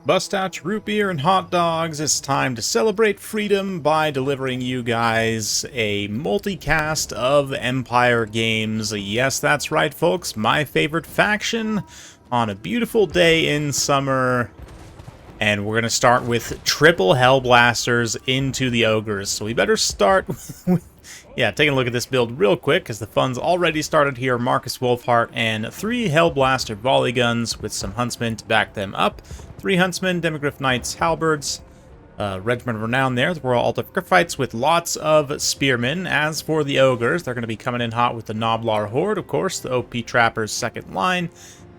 Bust out your root beer and hot dogs. It's time to celebrate freedom by delivering you guys a multicast of Empire games. Yes, that's right, folks. My favorite faction on a beautiful day in summer. And we're going to start with triple Hellblasters into the Ogres. So we better start with... Yeah, taking a look at this build real quick, because the fun's already started here. Marcus Wolfheart and 3 Hellblaster volley guns with some Huntsmen to back them up. 3 Huntsmen, Demigryph Knights, Halberds, Regiment of Renown there, the Royal Alt of Griffiths with lots of Spearmen. As for the Ogres, they're going to be coming in hot with the Noblar Horde, of course. The OP Trapper's second line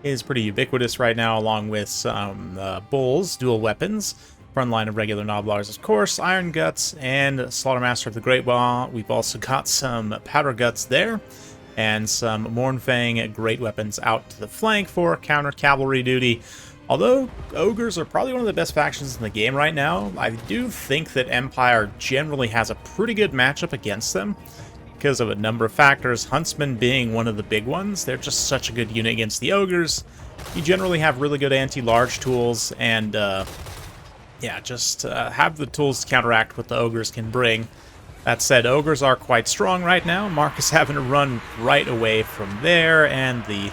is pretty ubiquitous right now, along with some Bulls, dual weapons. Front line of regular Noblars, of course, Iron Guts, and Slaughtermaster of the Great Wall. We've also got some Powder Guts there, and some Mournfang great weapons out to the flank for counter cavalry duty. Although Ogres are probably one of the best factions in the game right now, I do think that Empire generally has a pretty good matchup against them because of a number of factors, Huntsmen being one of the big ones. They're just such a good unit against the Ogres. You generally have really good anti-large tools, and yeah, just have the tools to counteract what the Ogres can bring. That said, Ogres are quite strong right now. Marcus having to run right away from there, and the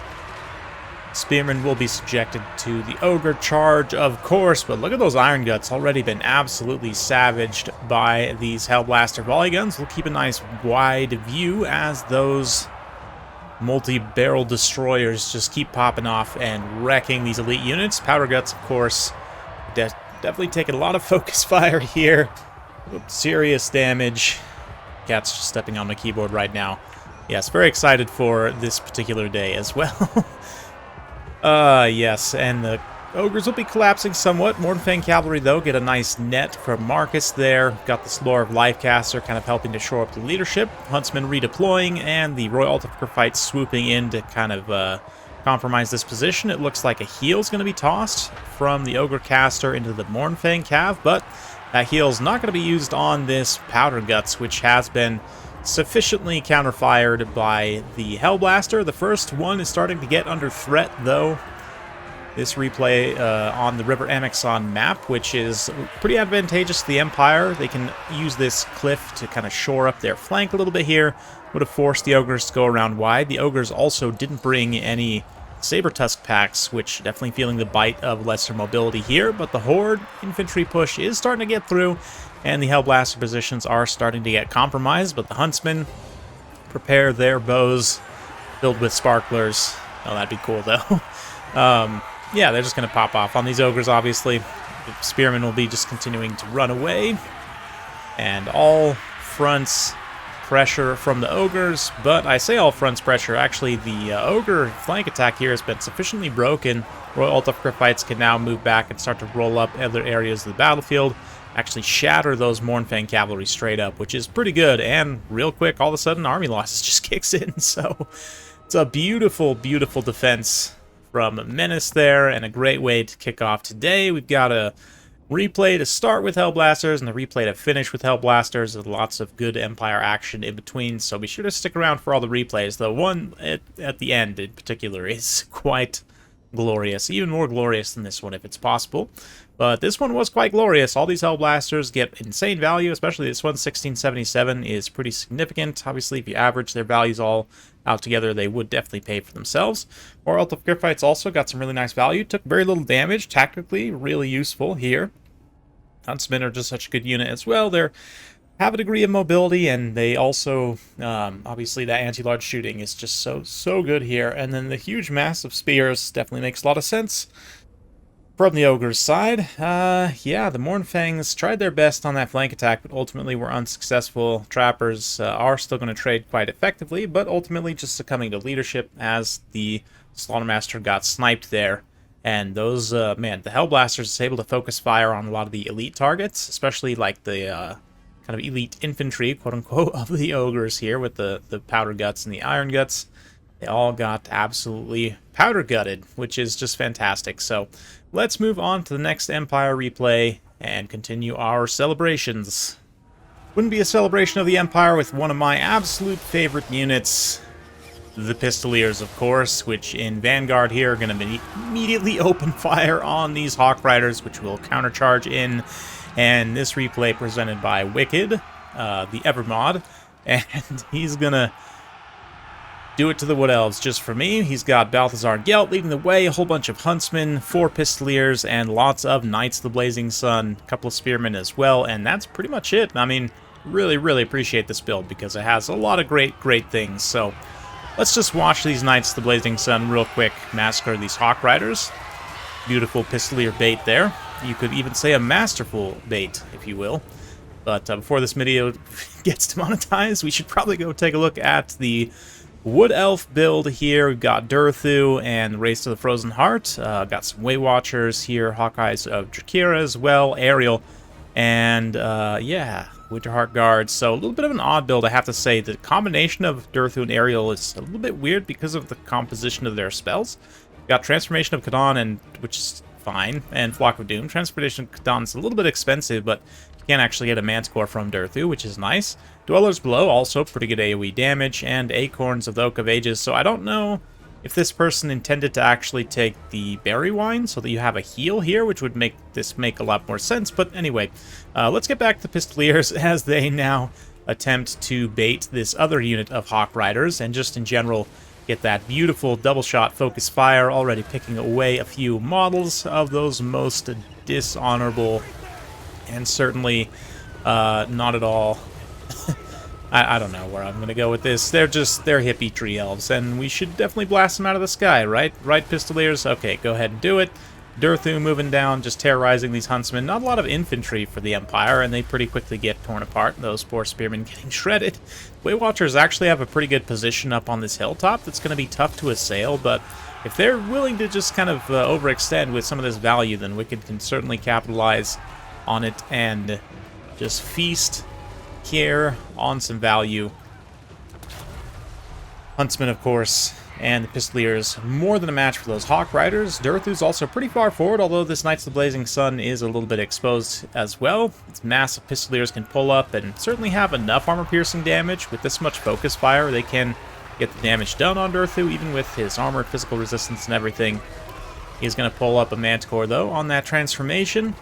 Spearmen will be subjected to the Ogre charge, of course. But look at those Iron Guts, already been absolutely savaged by these Hellblaster volley guns. We'll keep a nice wide view as those multi-barrel destroyers just keep popping off and wrecking these elite units. Powder Guts, of course, definitely taking a lot of focus fire here. Oops, serious damage. Cat's just stepping on my keyboard right now. Yes, very excited for this particular day as well. Yes, and the Ogres will be collapsing somewhat. Mournfang Cavalry, though, get a nice net from Marcus there. Got the Slore of Lifecaster kind of helping to shore up the leadership. Huntsman redeploying, and the Royal Alt of Griffiths swooping in to kind of compromise this position. It looks like a heal's going to be tossed from the Ogre Caster into the Mournfang Cav, but that heal's not going to be used on this Powder Guts, which has been sufficiently counterfired by the Hellblaster. The first one is starting to get under threat, though. This replay on the River Amexon map, which is pretty advantageous to the Empire. They can use this cliff to kind of shore up their flank a little bit here. Would have forced the Ogres to go around wide. The Ogres also didn't bring any Saber Tusk packs, which definitely feeling the bite of lesser mobility here, but the Horde infantry push is starting to get through, and the Hellblaster positions are starting to get compromised, but the Huntsmen prepare their bows filled with sparklers. Oh, that'd be cool, though. Yeah, they're just going to pop off on these Ogres, obviously. The Spearmen will be just continuing to run away, and all fronts pressure from the Ogres, but I say all fronts pressure. Actually, the Ogre flank attack here has been sufficiently broken. Royal Alt of Griffiths can now move back and start to roll up other areas of the battlefield, actually shatter those Mournfang Cavalry straight up, which is pretty good, and real quick, all of a sudden, army losses just kicks in, so it's a beautiful, beautiful defense from Menace there, and a great way to kick off today. We've got a replay to start with Hellblasters and the replay to finish with Hellblasters, with lots of good Empire action in between, so be sure to stick around for all the replays. The one at the end in particular is quite glorious, even more glorious than this one if it's possible. But this one was quite glorious. All these Hellblasters get insane value, especially this one, 1677, is pretty significant. Obviously, if you average their values all out together, they would definitely pay for themselves. Royal Alt of Griffiths also got some really nice value. Took very little damage, tactically really useful here. Huntsmen are just such a good unit as well. They have a degree of mobility, and they also, obviously, that anti-large shooting is just so good here. And then the huge mass of spears definitely makes a lot of sense. From the Ogre's side, yeah, the Mournfangs tried their best on that flank attack, but ultimately were unsuccessful. Trappers are still going to trade quite effectively, but ultimately just succumbing to leadership as the Slaughtermaster got sniped there. And those, man, the Hellblasters is able to focus fire on a lot of the elite targets, especially like the kind of elite infantry, quote-unquote, of the Ogres here with the Powder Guts and the Iron Guts. They all got absolutely powder gutted, which is just fantastic. So let's move on to the next Empire replay and continue our celebrations. Wouldn't be a celebration of the Empire with one of my absolute favorite units, the Pistoliers, of course, which in Vanguard here are going to immediately open fire on these Hawk Riders, which will countercharge in. And this replay presented by Wicked, the Evermod, and he's going to do it to the Wood Elves just for me. He's got Balthazar Gelt leading the way, a whole bunch of Huntsmen, 4 Pistoliers, and lots of Knights of the Blazing Sun, a couple of Spearmen as well, and that's pretty much it. I mean, really appreciate this build because it has a lot of great things. So let's just watch these Knights of the Blazing Sun real quick massacre these Hawk Riders. Beautiful Pistolier bait there. You could even say a masterful bait, if you will. But before this video gets demonetized, we should probably go take a look at the Wood Elf build here. We've got Durthu and Race to the Frozen Heart. Got some Way Watchers here, Hawkeyes of Drakira as well, Ariel, and yeah, Winterheart Guards. So a little bit of an odd build, I have to say. The combination of Durthu and Ariel is a little bit weird because of the composition of their spells. We've got Transformation of Kadan, and which is fine, and Flock of Doom. Transformation of Kadan is a little bit expensive, but you can actually get a Manticore from Durthu, which is nice. Dwellers Below, also pretty good AoE damage, and Acorns of the Oak of Ages. So I don't know if this person intended to actually take the Berry Wine so that you have a heal here, which would make this make a lot more sense. But anyway, let's get back to Pistoliers as they now attempt to bait this other unit of Hawk Riders, and just in general get that beautiful double shot focus fire, already picking away a few models of those most dishonorable and certainly not at all I don't know where I'm going to go with this. They're hippie tree elves, and we should definitely blast them out of the sky, right? Right, Pistoliers? Okay, go ahead and do it. Durthu moving down, just terrorizing these huntsmen. Not a lot of infantry for the Empire, and they pretty quickly get torn apart. Those poor spearmen getting shredded. Way Watchers actually have a pretty good position up on this hilltop that's going to be tough to assail, but if they're willing to just kind of overextend with some of this value, then Wicked can certainly capitalize on it and just feast here on some value. Huntsmen, of course, and the Pistoliers more than a match for those Hawk Riders. Durthu's also pretty far forward, although this Knights of the Blazing Sun is a little bit exposed as well. Its massive Pistoliers can pull up and certainly have enough armor-piercing damage. With this much focus fire, they can get the damage done on Durthu, even with his armored physical resistance and everything. He's going to pull up a Manticore, though, on that transformation.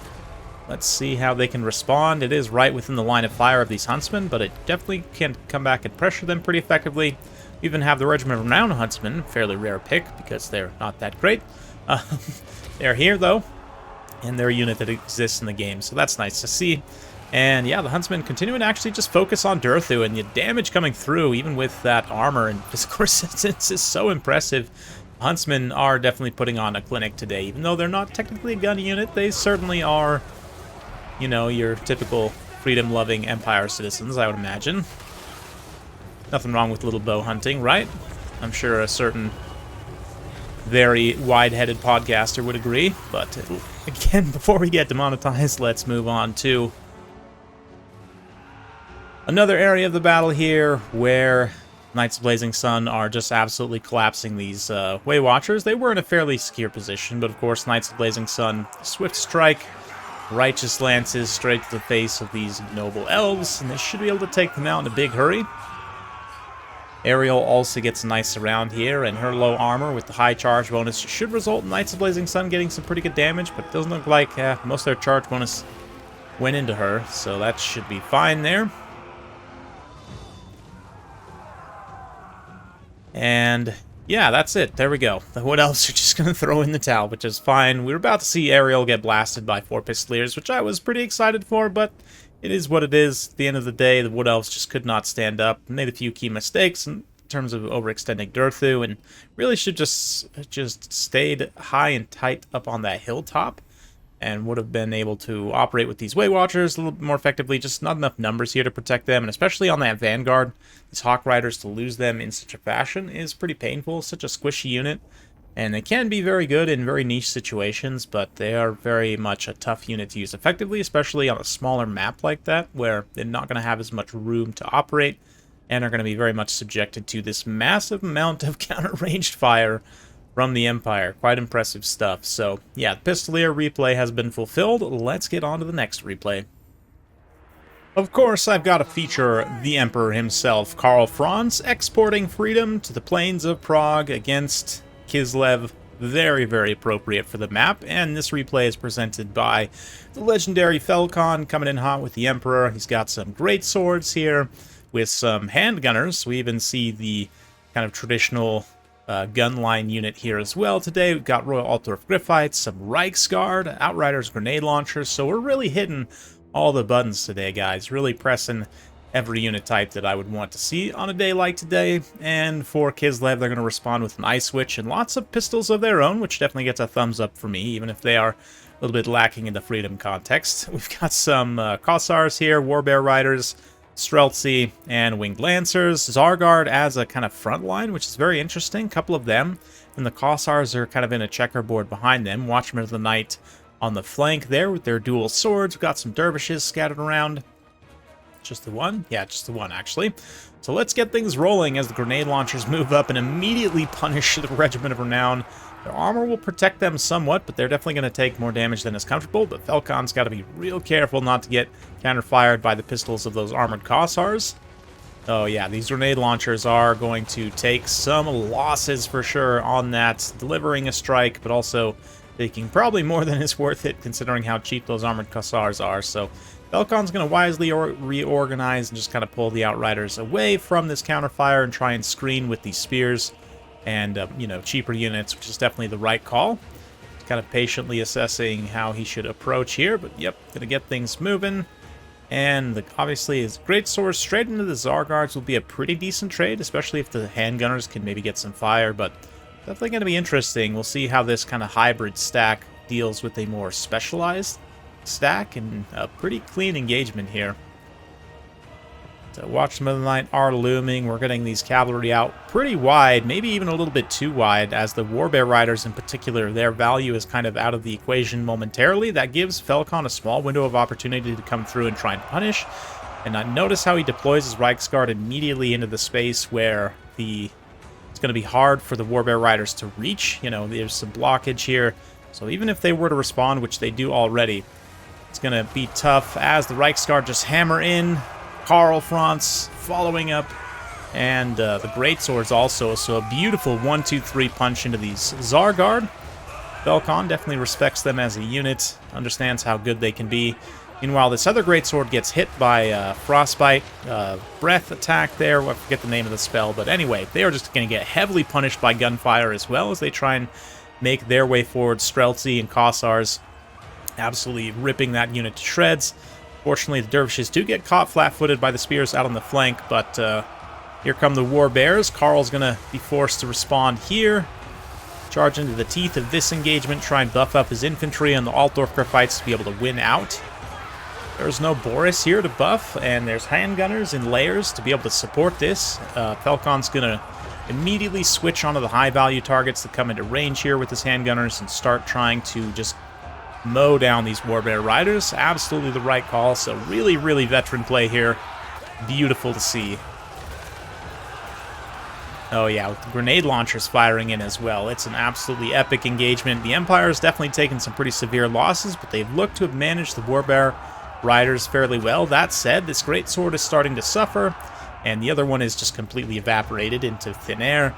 Let's see how they can respond. It is right within the line of fire of these Huntsmen, but it definitely can come back and pressure them pretty effectively. We even have the Regiment of Renown Huntsmen, fairly rare pick because they're not that great. They're here, though, and they're a unit that exists in the game, so that's nice to see. And yeah, the Huntsmen continuing to actually just focus on Durthu, and the damage coming through, even with that armor and physical resistance, is so impressive. Huntsmen are definitely putting on a clinic today. Even though they're not technically a gun unit, they certainly are, you know, your typical freedom-loving Empire citizens, I would imagine. Nothing wrong with little bow hunting, right? I'm sure a certain very wide-headed podcaster would agree. But again, before we get demonetized, let's move on to another area of the battle here where Knights of Blazing Sun are just absolutely collapsing these Way Watchers. They were in a fairly secure position, but of course, Knights of Blazing Sun, swift strike, righteous lances straight to the face of these noble elves, and they should be able to take them out in a big hurry. Ariel also gets a nice surround here, and her low armor with the high charge bonus should result in Knights of Blazing Sun getting some pretty good damage, but it doesn't look like most of their charge bonus went into her, so that should be fine there. And yeah, that's it. There we go. The Wood Elves are just going to throw in the towel, which is fine. We were about to see Ariel get blasted by 4 Pistoliers, which I was pretty excited for, but it is what it is. At the end of the day, the Wood Elves just could not stand up. Made a few key mistakes in terms of overextending Durthu, and really should just stayed high and tight up on that hilltop, and would have been able to operate with these Way Watchers a little bit more effectively. Just not enough numbers here to protect them, and especially on that Vanguard, these Hawk Riders, to lose them in such a fashion is pretty painful. Such a squishy unit, and they can be very good in very niche situations, but they are very much a tough unit to use effectively, especially on a smaller map like that, where they're not going to have as much room to operate, and are going to be very much subjected to this massive amount of counter-ranged fire from the Empire. Quite impressive stuff. So, yeah, the Pistolier replay has been fulfilled. Let's get on to the next replay. Of course, I've got to feature the Emperor himself, Karl Franz, exporting freedom to the plains of Prague against Kislev. Very, very appropriate for the map, and this replay is presented by the legendary Falcon coming in hot with the Emperor. He's got some great swords here with some handgunners. We even see the kind of traditional gun line unit here as well today. We've got Royal Altdorf Griffites, some Reichsguard, Outriders, grenade launchers, so we're really hitting all the buttons today, guys. Really pressing every unit type that I would want to see on a day like today. And for Kislev, they're going to respond with an Ice Witch and lots of pistols of their own, which definitely gets a thumbs up for me, even if they are a little bit lacking in the freedom context. We've got some Kossars here, Warbear Riders, Streltsy, and Winged Lancers. Zargard as a kind of front line, which is very interesting. A couple of them. And the Kossars are kind of in a checkerboard behind them. Watchmen of the Night on the flank there with their dual swords. We've got some dervishes scattered around. Just the one? Yeah, just the one, actually. So let's get things rolling as the grenade launchers move up and immediately punish the Regiment of Renown. Their armor will protect them somewhat, but they're definitely going to take more damage than is comfortable. But Falcon's got to be real careful not to get counter-fired by the pistols of those armored Kossars. Oh yeah, these grenade launchers are going to take some losses for sure on that, delivering a strike, but also taking probably more than is worth it considering how cheap those armored Kossars are. So Falcon's going to wisely reorganize and just kind of pull the Outriders away from this counterfire and try and screen with these spears and, you know, cheaper units, which is definitely the right call. Kind of patiently assessing how he should approach here, but yep, going to get things moving. And obviously his great sword straight into the Zargards will be a pretty decent trade, especially if the handgunners can maybe get some fire, but definitely going to be interesting. We'll see how this kind of hybrid stack deals with a more specialized stack and a pretty clean engagement here. So Watchmen of the Night are looming. We're getting these cavalry out pretty wide, maybe even a little bit too wide, as the Warbear Riders in particular, their value is kind of out of the equation momentarily. That gives Falcon a small window of opportunity to come through and try and punish. And I notice how he deploys his Reichsguard immediately into the space where it's going to be hard for the Warbear Riders to reach. You know, there's some blockage here. So even if they were to respond, which they do already, it's going to be tough as the Reichsguard just hammer in. Karl Franz following up. And the Greatswords also. So a beautiful 1-2-3 punch into these Zargard. Falcon definitely respects them as a unit. Understands how good they can be. Meanwhile, this other Greatsword gets hit by Frostbite, Breath attack there. I forget the name of the spell, but anyway, they are just going to get heavily punished by gunfire as well as they try and make their way forward. Streltsy and Kossars absolutely ripping that unit to shreds. Fortunately, the Dervishes do get caught flat-footed by the spears out on the flank, but here come the Warbears. Karl's going to be forced to respond here. Charge into the teeth of this engagement, try and buff up his infantry and the Altdorf Griffites to be able to win out. There's no Boris here to buff, and there's handgunners in layers to be able to support this. Falcon's going to immediately switch onto the high-value targets that come into range here with his handgunners and start trying to just mow down these Warbear Riders. Absolutely the right call, so really, really veteran play here. Beautiful to see. Oh yeah, with the grenade launchers firing in as well. It's an absolutely epic engagement. The Empire has definitely taken some pretty severe losses, but they've looked to have managed the Warbear Riders fairly well. That said, this Greatsword is starting to suffer, and the other one is just completely evaporated into thin air.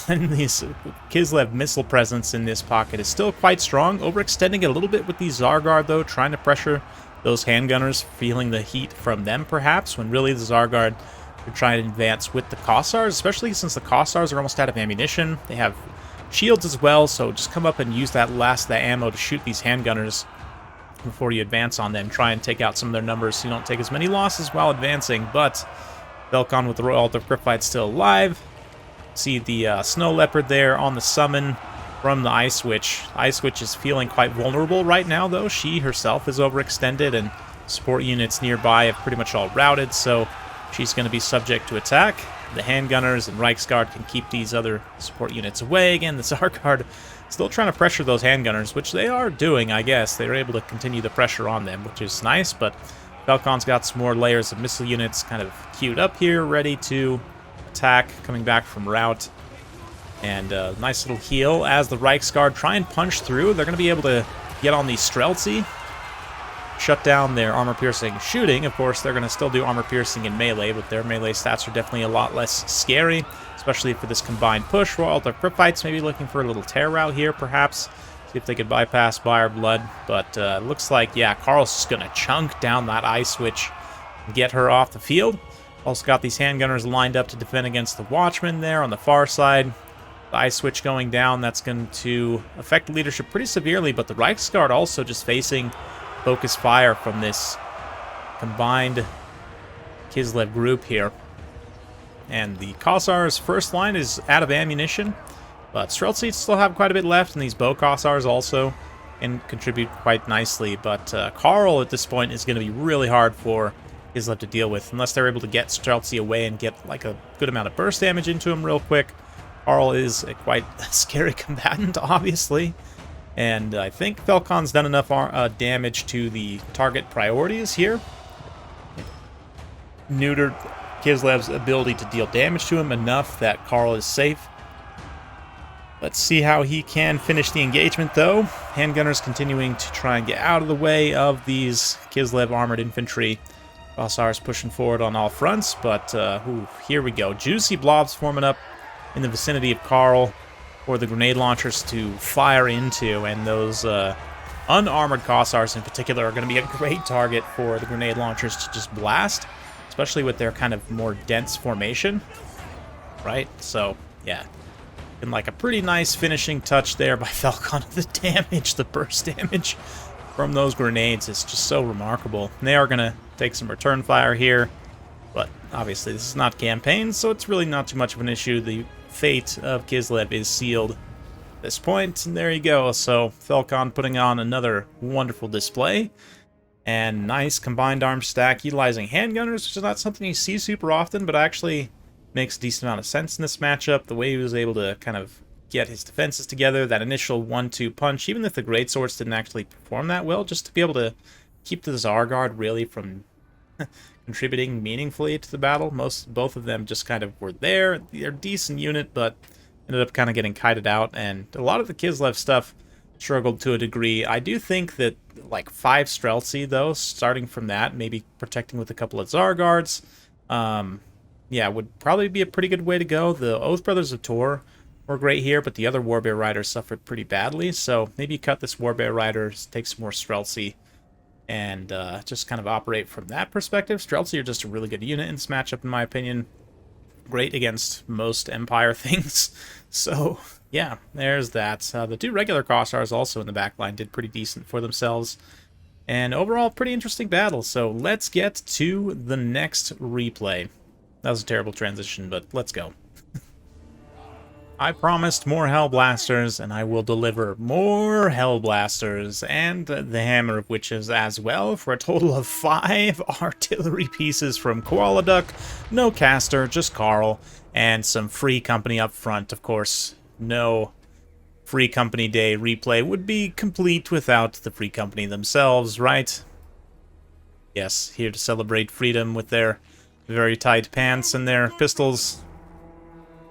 And this Kislev missile presence in this pocket is still quite strong, overextending it a little bit with these Zargard, though, trying to pressure those handgunners, feeling the heat from them, perhaps, when really the Zargard are trying to advance with the Kossars, especially since the Kossars are almost out of ammunition. They have shields as well, so just come up and use that ammo to shoot these handgunners before you advance on them. Try and take out some of their numbers so you don't take as many losses while advancing. But Falcon with the Royal Altdorf Griffites still alive. See the Snow Leopard there on the summon from the Ice Witch. Ice Witch is feeling quite vulnerable right now, though. She herself is overextended, and support units nearby have pretty much all routed, so she's going to be subject to attack. The handgunners and Reichsguard can keep these other support units away. Again, the Zargard still trying to pressure those handgunners, which they are doing, I guess. They're able to continue the pressure on them, which is nice, but Falcon's got some more layers of missile units kind of queued up here, ready to attack, coming back from route. And a nice little heal as the Reichsguard try and punch through. They're going to be able to get on the Streltsy. shut down their armor-piercing shooting. Of course, they're going to still do armor-piercing in melee, but their melee stats are definitely a lot less scary, especially for this combined push. While the Cryptites maybe looking for a little tear route here, perhaps. See if they could bypass Fire Blood. But looks like, yeah, Karl's just going to chunk down that Ice Switch and get her off the field. Also got these handgunners lined up to defend against the Watchmen there on the far side. The Ice Switch going down, that's going to affect leadership pretty severely, but the Reichsguard also just facing focus fire from this combined Kislev group here. And the Kossars' first line is out of ammunition, but Streltsy still have quite a bit left, and these Bow Kossars also can contribute quite nicely. But Karl at this point is going to be really hard for Kislev to deal with, unless they're able to get Streltsy away and get like a good amount of burst damage into him real quick. Karl is a quite scary combatant, obviously. And I think Falcon's done enough damage to the target priorities here. Neutered Kislev's ability to deal damage to him enough that Karl is safe. Let's see how he can finish the engagement, though. Handgunners continuing to try and get out of the way of these Kislev armored infantry. Kossars pushing forward on all fronts, but here we go. Juicy blobs forming up in the vicinity of Karl for the grenade launchers to fire into, and those unarmored Kossars in particular are going to be a great target for the grenade launchers to just blast, especially with their kind of more dense formation, right? So, yeah. And like a pretty nice finishing touch there by Falcon. The damage, the burst damage from those grenades is just so remarkable. And they are going to take some return fire here, but obviously this is not campaign, so it's really not too much of an issue. The fate of Kislev is sealed at this point, and there you go. So Falcon putting on another wonderful display, and nice combined arms stack utilizing handgunners, which is not something you see super often, but actually makes a decent amount of sense in this matchup. The way he was able to kind of get his defenses together, that initial 1-2 punch, even if the greatswords didn't actually perform that well, just to be able to keep the Zarguard really from contributing meaningfully to the battle. Both of them just kind of were there. They're a decent unit, but ended up kind of getting kited out, and a lot of the Kislev stuff struggled to a degree. I do think that like 5 Streltsy, though, starting from that, maybe protecting with a couple of Zarguards, yeah, would probably be a pretty good way to go. The Oath Brothers of Tor were great here, but the other Warbear Riders suffered pretty badly, so maybe cut this Warbear Rider, take some more Streltsy, and just kind of operate from that perspective. Streltsy are just a really good unit in this matchup, in my opinion. Great against most Empire things. So, yeah, there's that. The 2 regular Kossars also in the backline did pretty decent for themselves. And overall, pretty interesting battle. So let's get to the next replay. That was a terrible transition, but let's go. I promised more Hellblasters, and I will deliver more Hellblasters, and the Hammer of Witches as well, for a total of 5 artillery pieces from Koala Duck, no caster, just Karl, and some free company up front. Of course, no Free Company Day replay would be complete without the Free Company themselves, right? Yes, here to celebrate freedom with their very tight pants and their pistols.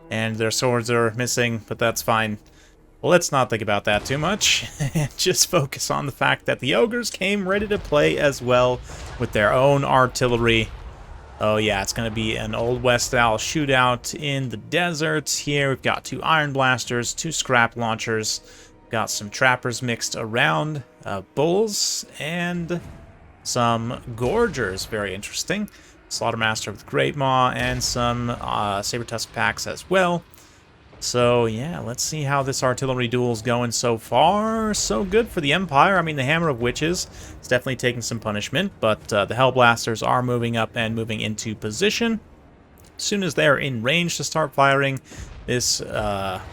And their swords are missing, but that's fine. Well, let's not think about that too much. Just focus on the fact that the Ogres came ready to play as well with their own artillery. Oh yeah, it's going to be an Old West-style shootout in the desert. Here we've got 2 Iron Blasters, 2 Scrap Launchers. Got some Trappers mixed around, Bulls, and some Gorgers. Very interesting. Slaughtermaster with Great Maw, and some Saber-Tusk packs as well. So, yeah, let's see how this artillery duel's going so far. So good for the Empire. I mean, the Hammer of Witches is definitely taking some punishment, but the Hellblasters are moving up and moving into position. As soon as they're in range to start firing, this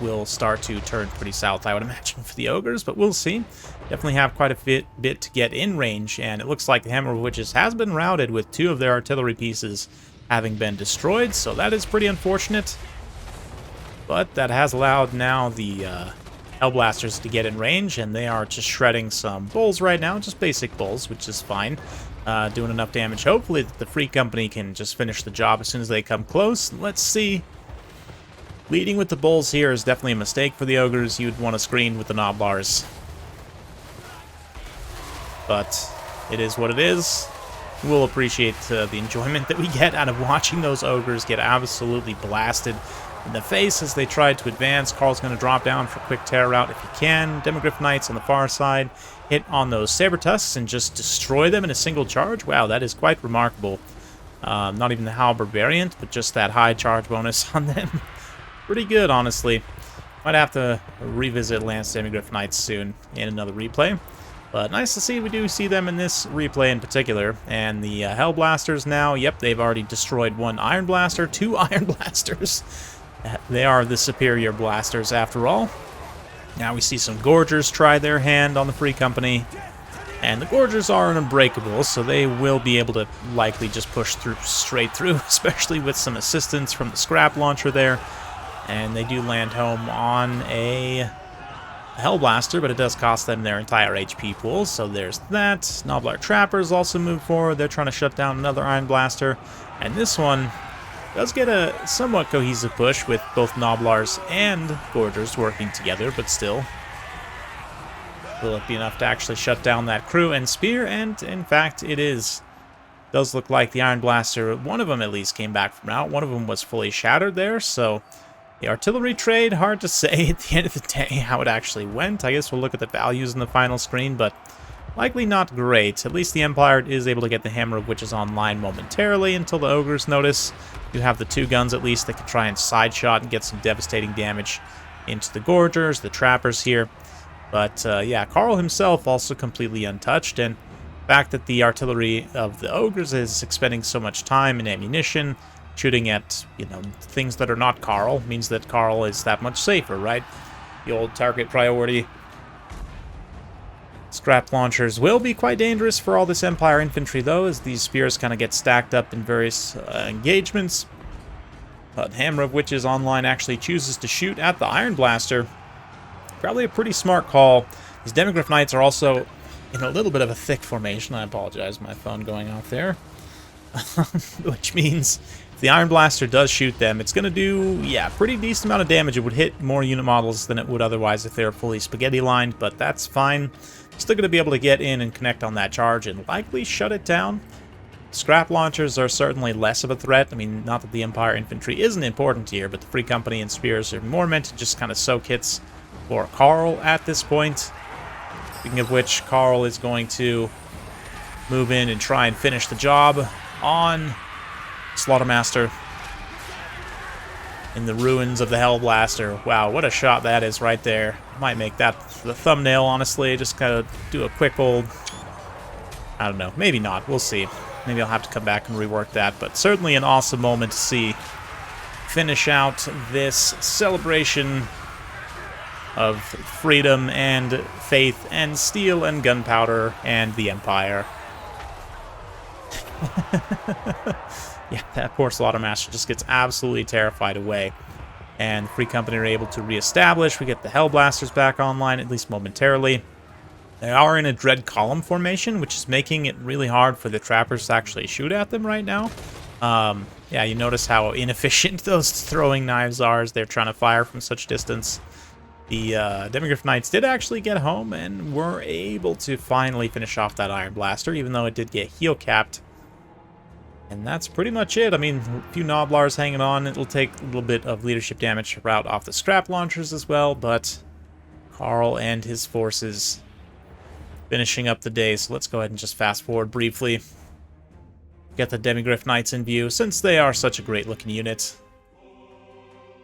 will start to turn pretty south, I would imagine, for the Ogres, but we'll see. Definitely have quite a bit to get in range, and it looks like the Hammer of Witches has been routed with 2 of their artillery pieces having been destroyed, so that is pretty unfortunate. But that has allowed now the Hellblasters to get in range, and they are just shredding some Bulls right now, just basic Bulls, which is fine. Doing enough damage. Hopefully the Free Company can just finish the job as soon as they come close. Let's see. Leading with the Bulls here is definitely a mistake for the Ogres. You'd want to screen with the Noblars. But it is what it is. We'll appreciate the enjoyment that we get out of watching those ogres get absolutely blasted in the face as they try to advance. Carl's going to drop down for quick tear out if he can. Demogryph Knights on the far side hit on those saber tusks and just destroy them in a single charge. Wow, that is quite remarkable. Not even the halberd variant, but just that high charge bonus on them. Pretty good, honestly. Might have to revisit Lance Demogryph Knights soon in another replay. But nice to see we do see them in this replay in particular. And the Hell Blasters now, yep, they've already destroyed one Iron Blaster, 2 Iron Blasters. They are the superior blasters after all. Now we see some Gorgers try their hand on the Free Company. And the Gorgers are unbreakable, so they will be able to likely just push through straight through, especially with some assistance from the Scrap Launcher there. And they do land home on a Hell Blaster, but it does cost them their entire HP pool, so there's that. Noblar Trappers also move forward. They're trying to shut down another Iron Blaster. And this one does get a somewhat cohesive push with both Noblars and Gorgers working together, but still. Will it be enough to actually shut down that crew and spear? And in fact, it is. Does look like the Iron Blaster, one of them at least came back from out. One of them was fully shattered there, so the artillery trade, hard to say at the end of the day how it actually went. I guess we'll look at the values in the final screen, but likely not great. At least the Empire is able to get the Hammer of Witches online momentarily until the Ogres notice. You have the 2 guns at least that can try and side shot and get some devastating damage into the Gorgers, the Trappers here. But yeah, Carl himself also completely untouched, and the fact that the artillery of the Ogres is expending so much time and ammunition shooting at, you know, things that are not Carl means that Carl is that much safer, right? The old target priority. Scrap launchers will be quite dangerous for all this Empire infantry, though, as these spears kind of get stacked up in various engagements. But Hammer of Witches online actually chooses to shoot at the Iron Blaster. Probably a pretty smart call. These Demogryph Knights are also in a little bit of a thick formation. I apologize, my phone going off there. Which means if the Iron Blaster does shoot them, it's going to do, yeah, pretty decent amount of damage. It would hit more unit models than it would otherwise if they were fully spaghetti lined, but that's fine. Still going to be able to get in and connect on that charge and likely shut it down. Scrap launchers are certainly less of a threat. I mean, not that the Empire infantry isn't important here, but the Free Company and spears are more meant to just kind of soak hits for Carl at this point. Speaking of which, Carl is going to move in and try and finish the job on Slaughtermaster in the ruins of the Hell Blaster. Wow, what a shot that is right there. Might make that the thumbnail, honestly. Just kind of do a quick old, I don't know, maybe not, we'll see. Maybe I'll have to come back and rework that, but certainly an awesome moment to see finish out this celebration of freedom and faith and steel and gunpowder and the Empire. Yeah, that poor Slaughtermaster just gets absolutely terrified away. And the Free Company are able to reestablish. We get the Hell Blasters back online, at least momentarily. They are in a Dread Column formation, which is making it really hard for the Trappers to actually shoot at them right now. Yeah, you notice how inefficient those throwing knives are as they're trying to fire from such distance. The Demogryph Knights did actually get home and were able to finally finish off that Iron Blaster, even though it did get heal-capped. And that's pretty much it. I mean, a few Noblars hanging on. It'll take a little bit of leadership damage to rout off the Scrap Launchers as well, but Carl and his forces finishing up the day. So let's go ahead and just fast forward briefly. Get the Demogryph Knights in view, since they are such a great-looking unit.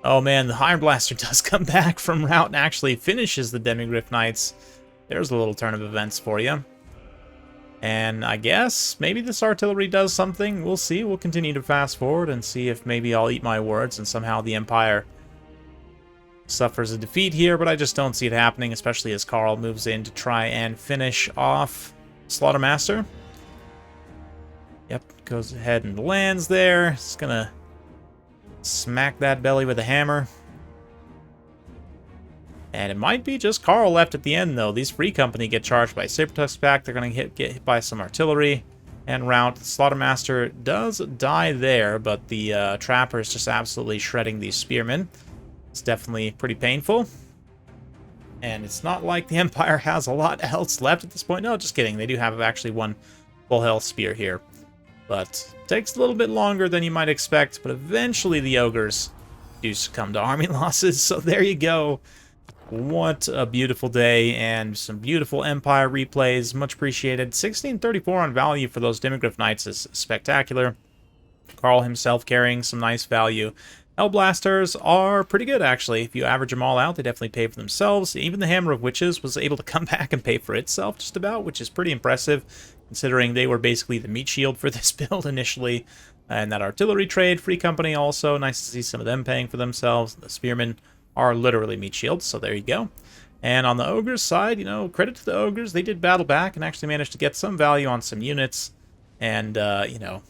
Oh man, the Iron Blaster does come back from rout and actually finishes the Demogryph Knights. There's a little turn of events for you. And I guess maybe this artillery does something. We'll see. We'll continue to fast forward and see if maybe I'll eat my words and somehow the Empire suffers a defeat here, but I just don't see it happening, especially as Carl moves in to try and finish off Slaughtermaster. Yep, goes ahead and lands there. It's gonna smack that belly with a hammer. And it might be just Carl left at the end, though. These Free Company get charged by Sabertusk back. They're going to get hit by some artillery and rout. Slaughtermaster does die there, but the Trapper is just absolutely shredding these Spearmen. It's definitely pretty painful. And it's not like the Empire has a lot else left at this point. No, just kidding. They do have actually one full health spear here. But takes a little bit longer than you might expect. But eventually the Ogres do succumb to army losses. So there you go. What a beautiful day, and some beautiful Empire replays. Much appreciated. 1634 on value for those Demigryph Knights is spectacular. Carl himself carrying some nice value. Hellblasters are pretty good, actually. If you average them all out, they definitely pay for themselves. Even the Hammer of Witches was able to come back and pay for itself just about, which is pretty impressive, considering they were basically the meat shield for this build initially. And that artillery trade, Free Company also, nice to see some of them paying for themselves. The Spearmen are literally meat shields, so there you go. And on the Ogres side, you know, credit to the Ogres. They did battle back and actually managed to get some value on some units and, you know,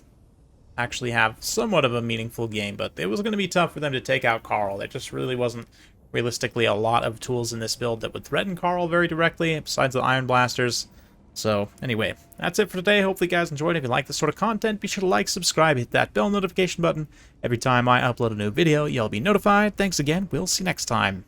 actually have somewhat of a meaningful game. But it was going to be tough for them to take out Carl. There just really wasn't realistically a lot of tools in this build that would threaten Carl very directly, besides the Iron Blasters. So, anyway, that's it for today. Hopefully you guys enjoyed. If you like this sort of content, be sure to like, subscribe, hit that bell notification button. Every time I upload a new video, you'll be notified. Thanks again. We'll see you next time.